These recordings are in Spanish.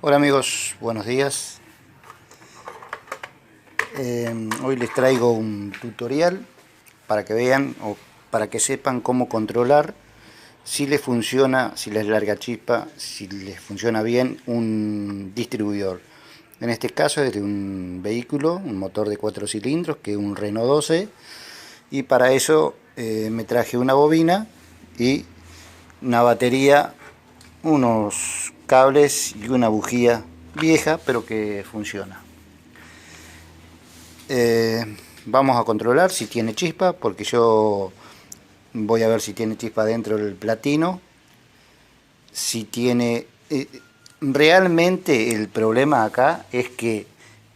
Hola amigos, buenos días. Hoy les traigo un tutorial para que vean o para que sepan cómo controlar si les funciona, si les larga chispa, si les funciona bien un distribuidor. En este caso es de un vehículo, un motor de 4 cilindros, que es un Renault 12, y para eso me traje una bobina y una batería, unos cables y una bujía vieja pero que funciona. Vamos a controlar si tiene chispa, porque yo voy a ver si tiene chispa dentro del platino. Si tiene... realmente el problema acá es que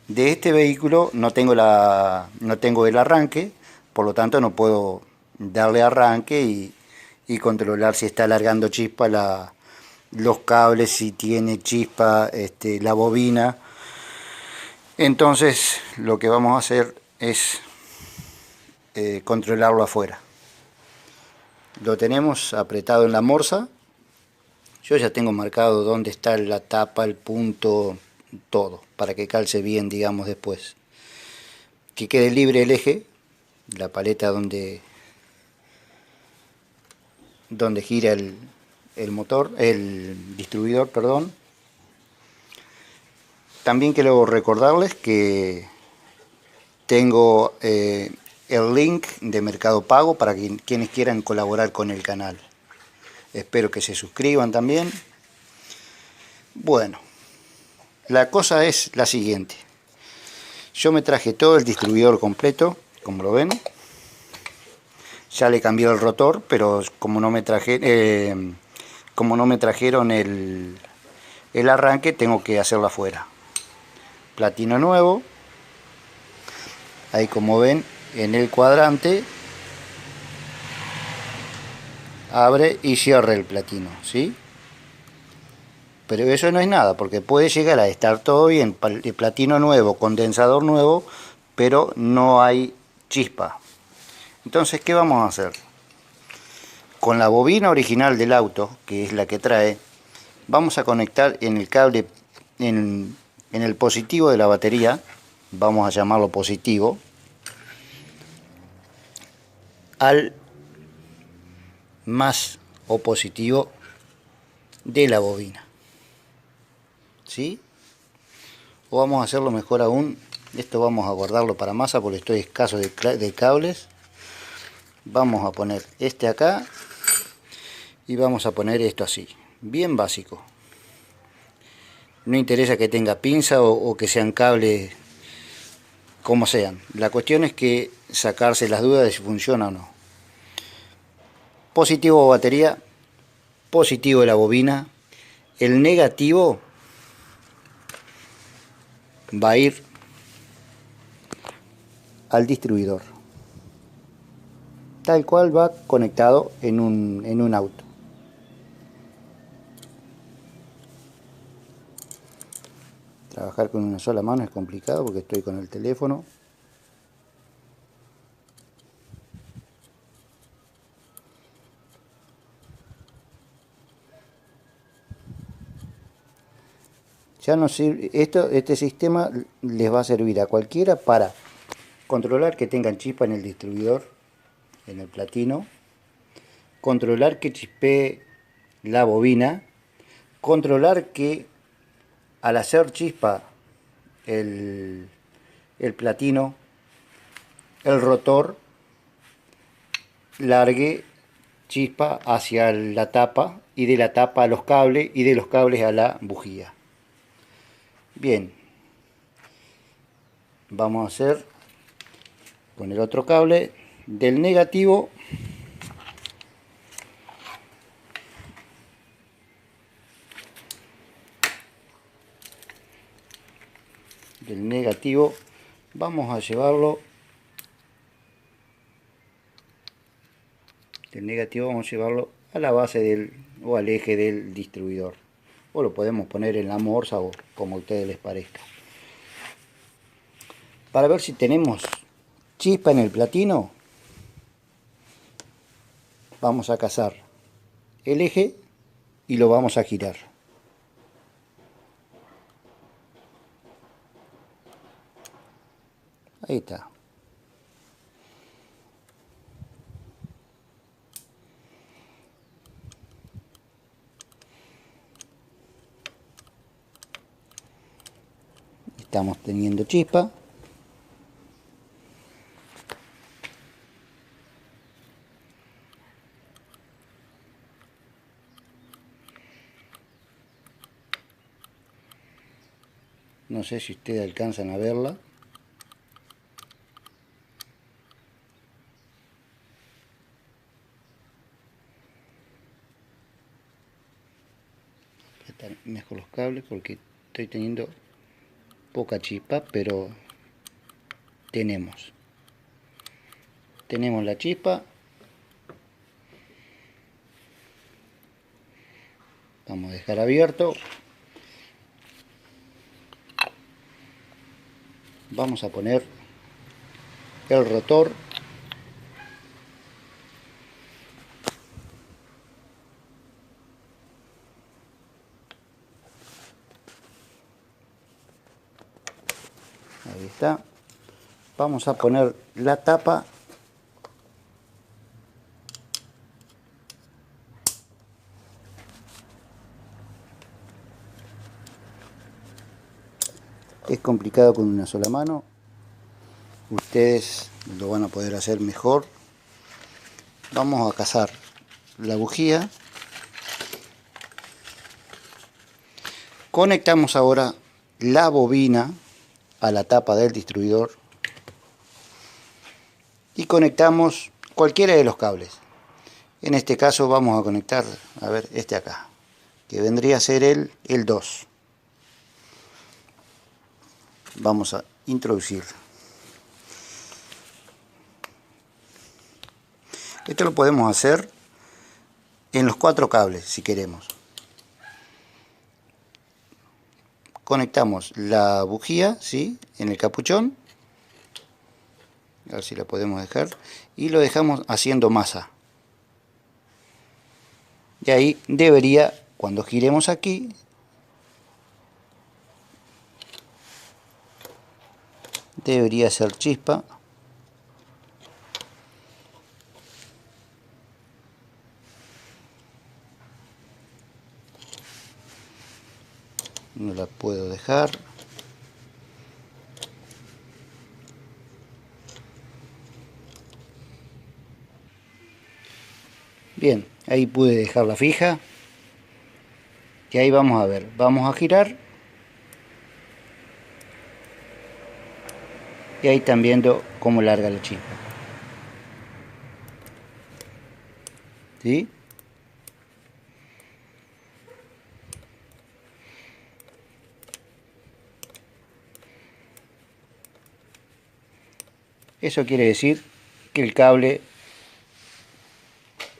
de este vehículo no tengo el arranque, por lo tanto no puedo darle arranque y controlar si está largando chispa los cables, si tiene chispa la bobina. Entonces lo que vamos a hacer es controlarlo afuera. Lo tenemos apretado en la morsa. Yo ya tengo marcado dónde está la tapa, el punto, todo, para que calce bien, digamos, después. Que quede libre el eje, la paleta donde gira el motor, el distribuidor, perdón. También quiero recordarles que tengo el link de Mercado Pago para quienes quieran colaborar con el canal. Espero que se suscriban también. Bueno, la cosa es la siguiente. Yo me traje todo el distribuidor completo, como lo ven. Ya le cambié el rotor, pero como no me trajeron el arranque, tengo que hacerlo afuera. Platino nuevo. Ahí, como ven, en el cuadrante abre y cierra el platino, ¿sí? Pero eso no es nada, porque puede llegar a estar todo bien, el platino nuevo, condensador nuevo, pero no hay chispa. Entonces, ¿qué vamos a hacer? Con la bobina original del auto, que es la que trae, vamos a conectar en el cable, en el positivo de la batería, vamos a llamarlo positivo, al más o positivo de la bobina, ¿sí? O vamos a hacerlo mejor aún, esto vamos a guardarlo para masa porque estoy escaso de cables. Vamos a poner este acá y vamos a poner esto así, bien básico. No interesa que tenga pinza o que sean cables como sean, la cuestión es que sacarse las dudas de si funciona o no. Positivo batería, positivo de la bobina, el negativo va a ir al distribuidor, tal cual va conectado en un auto. Trabajar con una sola mano es complicado porque estoy con el teléfono. Ya no sirve, este sistema les va a servir a cualquiera para controlar que tengan chispa en el distribuidor, en el platino, controlar que chispee la bobina, controlar que al hacer chispa el platino, el rotor largue chispa hacia la tapa y de la tapa a los cables y de los cables a la bujía. Bien, vamos a hacer con el otro cable del negativo vamos a llevarlo a la base o al eje del distribuidor, o lo podemos poner en la morsa o como a ustedes les parezca, para ver si tenemos chispa en el platino. Vamos a cazar el eje y lo vamos a girar. Ahí está. Estamos teniendo chispa. No sé si ustedes alcanzan a verla. Están mejor los cables porque estoy teniendo poca chispa, pero tenemos la chispa. Vamos a dejar abierto. Vamos a poner el rotor. Ahí está. Vamos a poner la tapa. Es complicado con una sola mano. Ustedes lo van a poder hacer mejor. Vamos a cazar la bujía. Conectamos ahora la bobina a la tapa del distribuidor y conectamos cualquiera de los cables. En este caso vamos a conectar, a ver, este acá, que vendría a ser el 2. Vamos a introducir. Esto lo podemos hacer en los 4 cables si queremos. Conectamos la bujía, ¿sí?, en el capuchón. A ver si la podemos dejar. Y lo dejamos haciendo masa. Y ahí debería, cuando giremos aquí, debería ser chispa. No la puedo dejar. Bien, ahí pude dejarla fija. Y ahí vamos a ver, vamos a girar. Y ahí están viendo cómo larga la chispa. ¿Sí? Eso quiere decir que el cable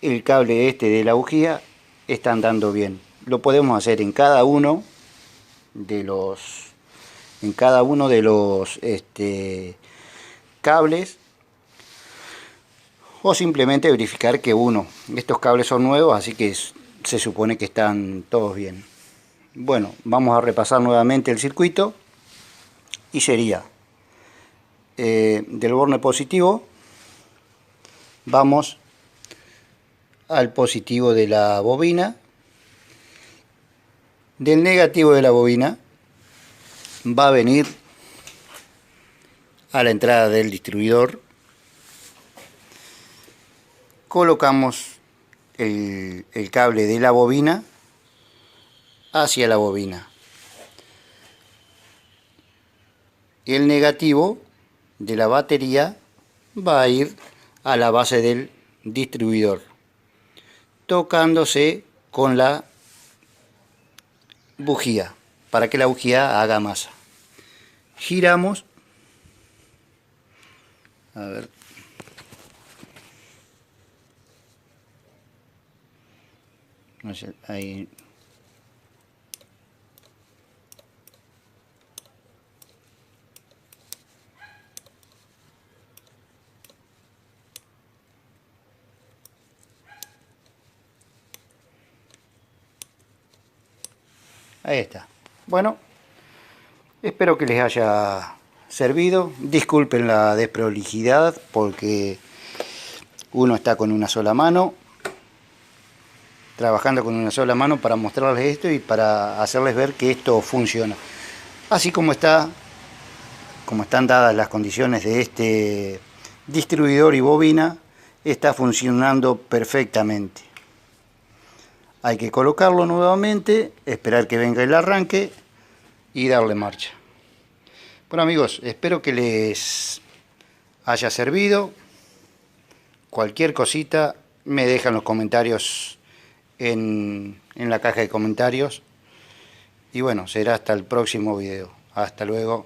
este de la bujía está andando bien. Lo podemos hacer en cada uno de los cables, o simplemente verificar que estos cables son nuevos, así que se supone que están todos bien. Bueno, vamos a repasar nuevamente el circuito y sería del borne positivo vamos al positivo de la bobina, del negativo de la bobina va a venir a la entrada del distribuidor. Colocamos el cable de la bobina hacia la bobina. El negativo de la batería va a ir a la base del distribuidor, tocándose con la bujía para que la bujía haga masa. Giramos, a ver, no sé, ahí. Ahí está. Bueno, espero que les haya servido. Disculpen la desprolijidad porque uno está con una sola mano, trabajando con una sola mano para mostrarles esto y para hacerles ver que esto funciona. Así como están dadas las condiciones de este distribuidor y bobina, está funcionando perfectamente. Hay que colocarlo nuevamente, esperar que venga el arranque y darle marcha. Bueno amigos, espero que les haya servido. Cualquier cosita me dejan los comentarios en la caja de comentarios. Y bueno, será hasta el próximo video. Hasta luego.